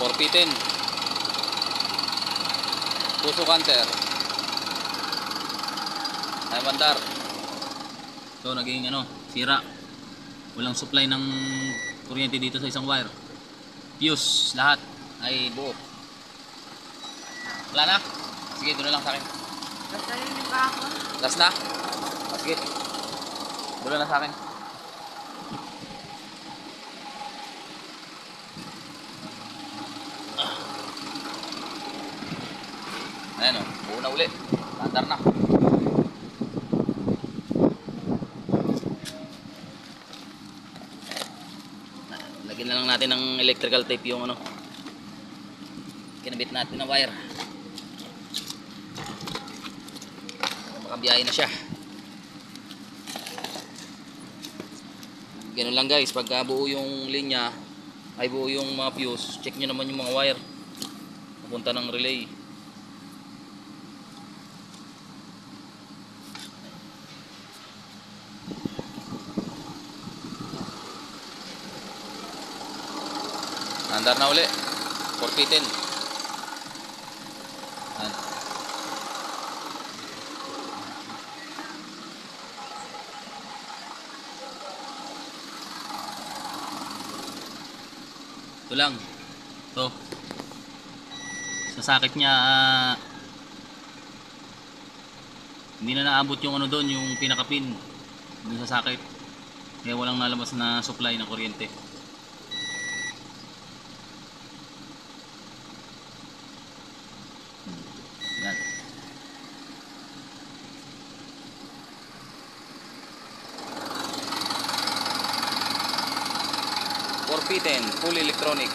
4P10. Puso counter. Ay mandar. So naging sira. Walang supply ng kuryente dito sa isang wire. Fuse lahat ay buo. Wala na? Sige, doon na lang sa akin. Basta yun yung ba ako? Last na? Sige. Doon na lang sa akin. Ayan o, buo na uli. Andar na. Lagyan na lang natin ng electrical tape yung kinabit natin na wire. Makabiyahe na siya. Ganun lang guys, pagka buo yung linya ay buo yung mga fuse, check nyo naman yung mga wire papunta ng relay. Andar na uli 4P10. Ito lang. Ito. Sa sakit niya hindi na naabot yung doon, yung pinakapin dun sa sakit. Kaya walang nalabas na supply ng kuryente. Yan. P10 full electronic.